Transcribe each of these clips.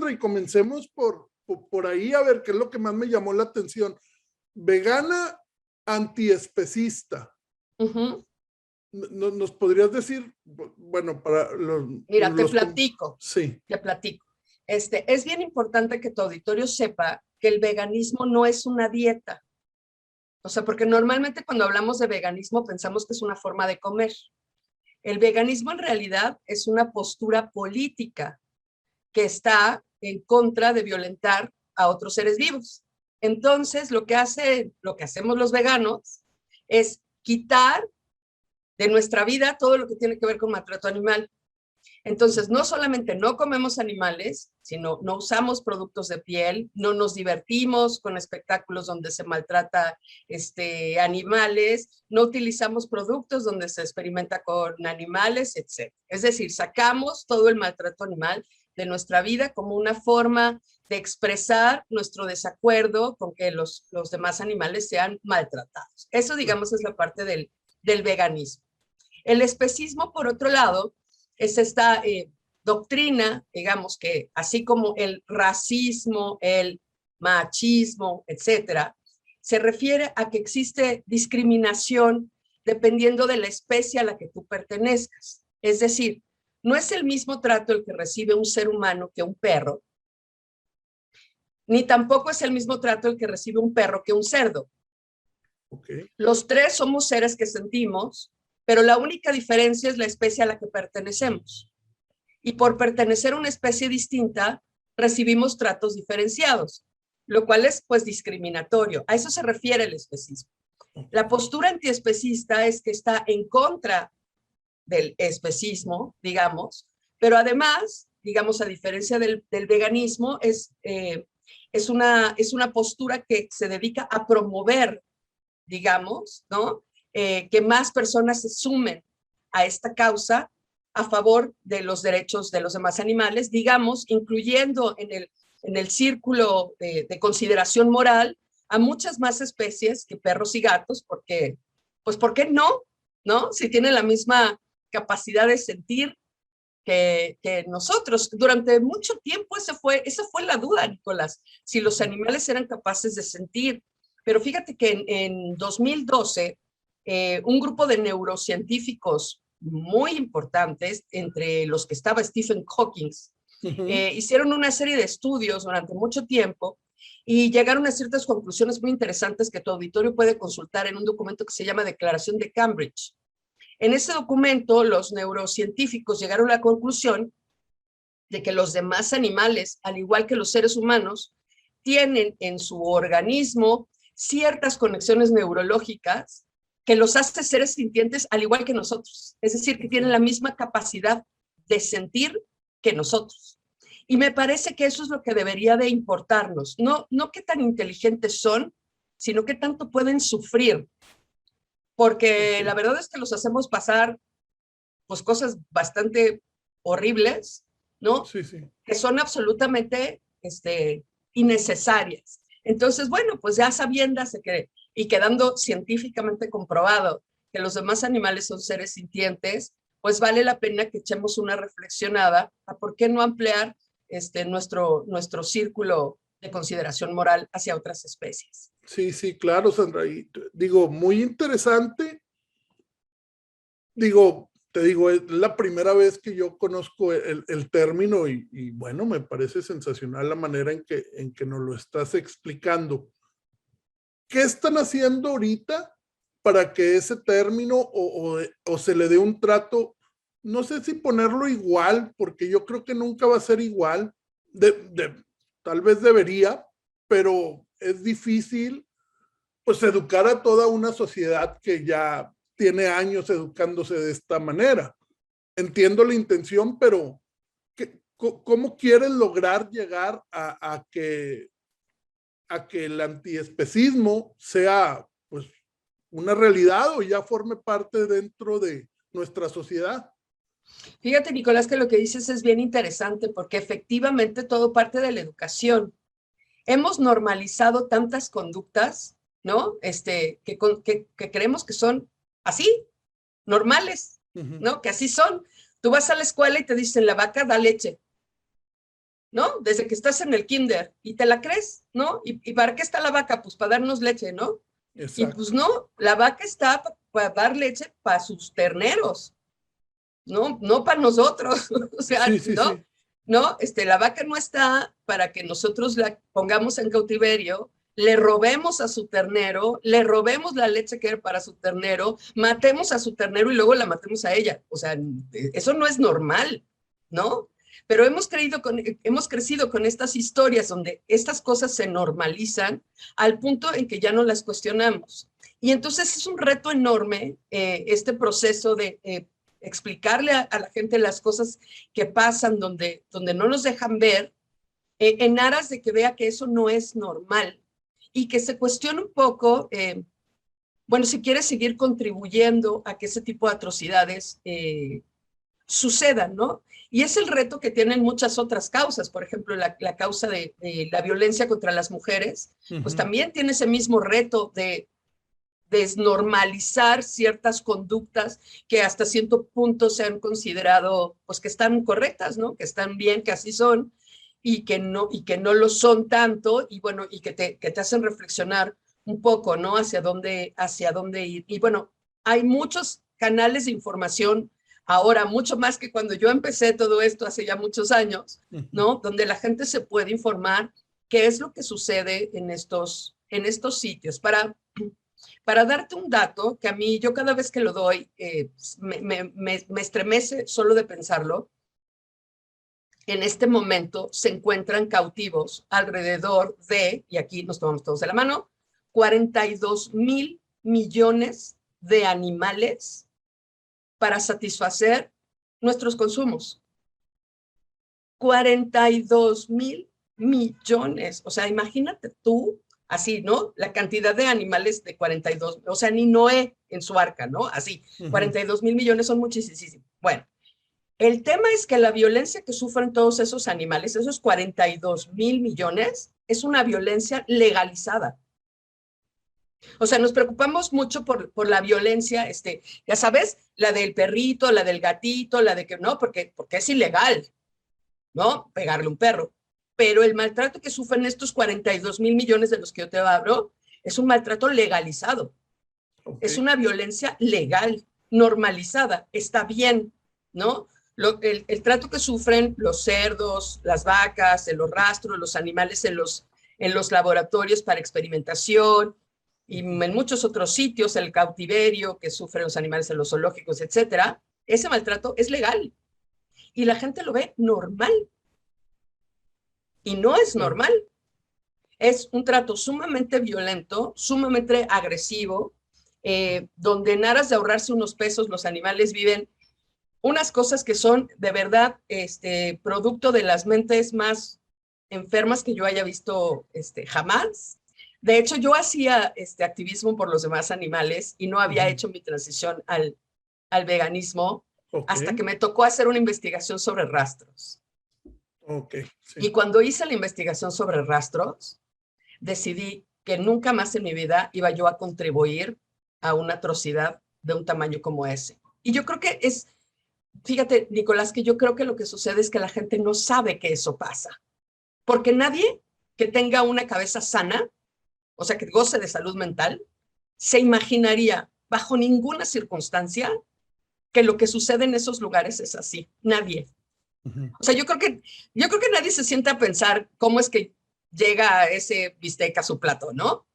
Sandra, y comencemos por ahí a ver qué es lo que más me llamó la atención. Vegana antiespecista. ¿Nos podrías decir, bueno, para Mira, te platico. Sí. Te platico. Es bien importante que tu auditorio sepa que el veganismo no es una dieta. O sea, porque normalmente cuando hablamos de veganismo pensamos que es una forma de comer. El veganismo en realidad es una postura política que está en contra de violentar a otros seres vivos. Entonces, lo que hacemos los veganos es quitar de nuestra vida todo lo que tiene que ver con maltrato animal. Entonces, no solamente no comemos animales, sino no usamos productos de piel, no nos divertimos con espectáculos donde se maltrata animales, no utilizamos productos donde se experimenta con animales, etc. Es decir, sacamos todo el maltrato animal de nuestra vida como una forma de expresar nuestro desacuerdo con que los demás animales sean maltratados. Eso, digamos, es la parte del veganismo. El especismo, por otro lado, es esta doctrina, digamos, que así como el racismo, el machismo, etcétera, se refiere a que existe discriminación dependiendo de la especie a la que tú pertenezcas. Es decir, no es el mismo trato el que recibe un ser humano que un perro, ni tampoco es el mismo trato el que recibe un perro que un cerdo. Okay. Los tres somos seres que sentimos, pero la única diferencia es la especie a la que pertenecemos. Y por pertenecer a una especie distinta, recibimos tratos diferenciados, lo cual es pues discriminatorio. A eso se refiere el especismo. La postura antiespecista es que está en contra del especismo, digamos, pero además, digamos, a diferencia del veganismo, es una postura que se dedica a promover, digamos, ¿no? Que más personas se sumen a esta causa a favor de los derechos de los demás animales, digamos, incluyendo en el círculo de consideración moral a muchas más especies que perros y gatos, porque, pues, ¿por qué no? ¿No? Si tienen la misma capacidad de sentir que nosotros. Durante mucho tiempo esa fue la duda, Nicolás, si los animales eran capaces de sentir. Pero fíjate que en 2012, un grupo de neurocientíficos muy importantes, entre los que estaba Stephen Hawking, hicieron una serie de estudios durante mucho tiempo y llegaron a ciertas conclusiones muy interesantes que tu auditorio puede consultar en un documento que se llama Declaración de Cambridge. En ese documento, los neurocientíficos llegaron a la conclusión de que los demás animales, al igual que los seres humanos, tienen en su organismo ciertas conexiones neurológicas que los hace seres sintientes al igual que nosotros. Es decir, que tienen la misma capacidad de sentir que nosotros. Y me parece que eso es lo que debería de importarnos. No qué tan inteligentes son, sino qué tanto pueden sufrir. Porque la verdad es que los hacemos pasar pues cosas bastante horribles, ¿no? Sí, sí. Que son absolutamente innecesarias. Entonces, bueno, pues ya sabiéndose que, y quedando científicamente comprobado que los demás animales son seres sintientes, pues vale la pena que echemos una reflexionada a por qué no ampliar nuestro círculo de consideración moral hacia otras especies. Sí, sí, claro, Sandra. Y digo, muy interesante. Digo, te digo, es la primera vez que yo conozco el término y bueno, me parece sensacional la manera en que nos lo estás explicando. ¿Qué están haciendo ahorita para que ese término o se le dé un trato? No sé si ponerlo igual, porque yo creo que nunca va a ser igual. Tal vez debería, pero es difícil pues educar a toda una sociedad que ya tiene años educándose de esta manera. Entiendo la intención, pero ¿cómo quieres lograr llegar a que el antiespecismo sea pues una realidad o ya forme parte dentro de nuestra sociedad? Fíjate, Nicolás, que lo que dices es bien interesante porque efectivamente todo parte de la educación. Hemos normalizado tantas conductas, ¿no? Que creemos que son así, normales, ¿no? Que así son. Tú vas a la escuela y te dicen, la vaca da leche, ¿no? Desde que estás en el kinder y te la crees, ¿no? ¿Y para qué está la vaca? Pues para darnos leche, ¿no? Exacto. Y pues no, la vaca está para dar leche para sus terneros, ¿no? No para nosotros, o sea, Sí, sí, ¿no? sí. No, la vaca no está para que nosotros la pongamos en cautiverio, le robemos a su ternero, le robemos la leche que era para su ternero, matemos a su ternero y luego la matemos a ella. O sea, eso no es normal, ¿no? Pero hemos crecido con estas historias donde estas cosas se normalizan al punto en que ya no las cuestionamos. Y entonces es un reto enorme este proceso de explicarle a la gente las cosas que pasan donde no nos dejan ver, en aras de que vea que eso no es normal y que se cuestione un poco, bueno, si quiere seguir contribuyendo a que ese tipo de atrocidades sucedan, ¿no? Y es el reto que tienen muchas otras causas, por ejemplo, la causa de la violencia contra las mujeres, pues también tiene ese mismo reto de desnormalizar ciertas conductas que hasta cierto punto se han considerado, pues que están correctas, ¿no? Que están bien, que así son, y que no lo son tanto, y bueno, y que te hacen reflexionar un poco, ¿no? Hacia dónde ir. Y bueno, hay muchos canales de información ahora, mucho más que cuando yo empecé todo esto hace ya muchos años, ¿no? Donde la gente se puede informar qué es lo que sucede en estos sitios. Para darte un dato, que a mí yo cada vez que lo doy me estremece solo de pensarlo, en este momento se encuentran cautivos alrededor de, y aquí nos tomamos todos de la mano, 42,000 millones de animales para satisfacer nuestros consumos. 42,000 millones. O sea, imagínate tú, así, ¿no? La cantidad de animales de 42, o sea, ni Noé en su arca, ¿no? Así, 42,000 millones son muchísimos. Bueno, el tema es que la violencia que sufren todos esos animales, esos 42,000 millones, es una violencia legalizada. O sea, nos preocupamos mucho por la violencia, ya sabes, la del perrito, la del gatito, la de que no, porque es ilegal, ¿no? Pegarle a un perro. Pero el maltrato que sufren estos 42,000 millones de los que yo te hablo es un maltrato legalizado. Okay. Es una violencia legal, normalizada, está bien, ¿no? El trato que sufren los cerdos, las vacas, en los rastros, los animales en los laboratorios para experimentación y en muchos otros sitios, el cautiverio que sufren los animales en los zoológicos, etcétera, ese maltrato es legal y la gente lo ve normal. Y no es normal. Es un trato sumamente violento, sumamente agresivo, donde en aras de ahorrarse unos pesos, los animales viven unas cosas que son de verdad producto de las mentes más enfermas que yo haya visto jamás. De hecho, yo hacía activismo por los demás animales y no había hecho mi transición al veganismo hasta que me tocó hacer una investigación sobre rastros. Okay, sí. Y cuando hice la investigación sobre rastros, decidí que nunca más en mi vida iba yo a contribuir a una atrocidad de un tamaño como ese. Y yo creo que fíjate, Nicolás, que yo creo que lo que sucede es que la gente no sabe que eso pasa. Porque nadie que tenga una cabeza sana, o sea, que goce de salud mental, se imaginaría bajo ninguna circunstancia que lo que sucede en esos lugares es así. Nadie. O sea, yo creo que nadie se sienta a pensar cómo es que llega ese bistec a su plato, ¿no?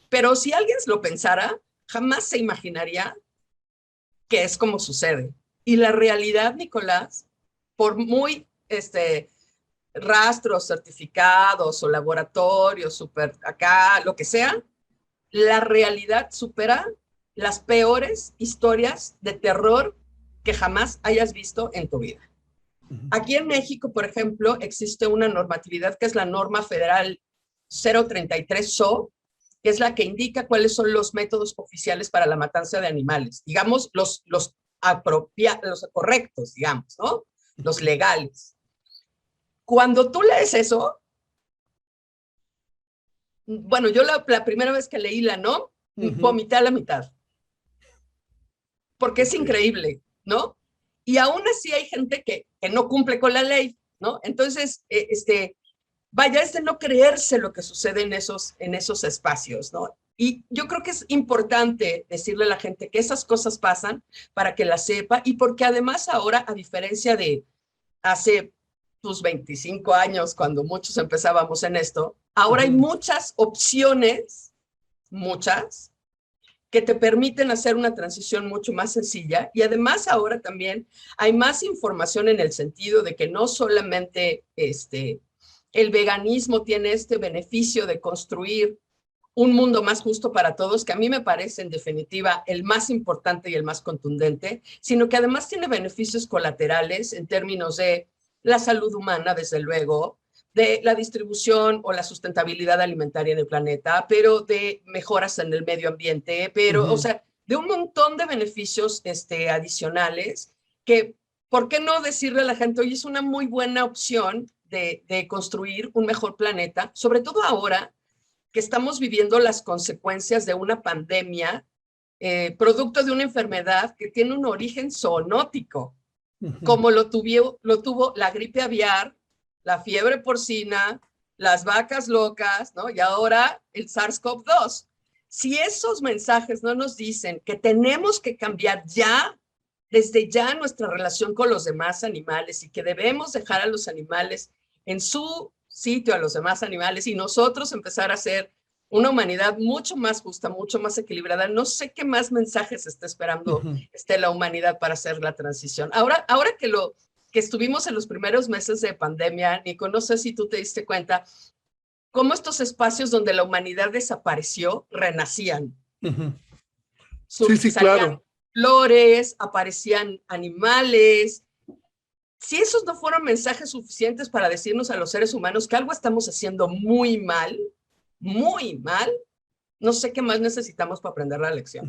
Pero si alguien lo pensara, jamás se imaginaría que es como sucede. Y la realidad, Nicolás, por muy rastros, certificados o laboratorios, super acá, lo que sea, la realidad supera las peores historias de terror que jamás hayas visto en tu vida. Aquí en México, por ejemplo, existe una normatividad que es la norma federal 033-SO, que es la que indica cuáles son los métodos oficiales para la matanza de animales. Digamos, los correctos, digamos, ¿no? Los legales. Cuando tú lees eso, bueno, yo la primera vez que leí la no, vomité a la mitad. Porque es increíble, ¿no? Y aún así hay gente que no cumple con la ley, ¿no? Entonces, vaya, es de no creerse lo que sucede en esos espacios, ¿no? Y yo creo que es importante decirle a la gente que esas cosas pasan para que las sepa y porque además ahora, a diferencia de hace tus 25 años, cuando muchos empezábamos en esto, ahora hay muchas opciones, muchas, que te permiten hacer una transición mucho más sencilla y además ahora también hay más información en el sentido de que no solamente el veganismo tiene este beneficio de construir un mundo más justo para todos, que a mí me parece en definitiva el más importante y el más contundente, sino que además tiene beneficios colaterales en términos de la salud humana, desde luego, de la distribución o la sustentabilidad alimentaria en el planeta, pero de mejoras en el medio ambiente, pero, o sea, de un montón de beneficios adicionales que, ¿por qué no decirle a la gente, oye, es una muy buena opción de construir un mejor planeta, sobre todo ahora que estamos viviendo las consecuencias de una pandemia, producto de una enfermedad que tiene un origen zoonótico, como lo tuvo la gripe aviar, la fiebre porcina, las vacas locas, ¿no? Y ahora el SARS-CoV-2. Si esos mensajes no nos dicen que tenemos que cambiar ya, desde ya, nuestra relación con los demás animales y que debemos dejar a los animales en su sitio, a los demás animales, y nosotros empezar a ser una humanidad mucho más justa, mucho más equilibrada. No sé qué más mensajes está esperando la humanidad para hacer la transición. Ahora que estuvimos en los primeros meses de pandemia, Nico, no sé si tú te diste cuenta cómo estos espacios donde la humanidad desapareció renacían. Sí, claro. Flores, aparecían animales. Si esos no fueron mensajes suficientes para decirnos a los seres humanos que algo estamos haciendo muy mal, no sé qué más necesitamos para aprender la lección.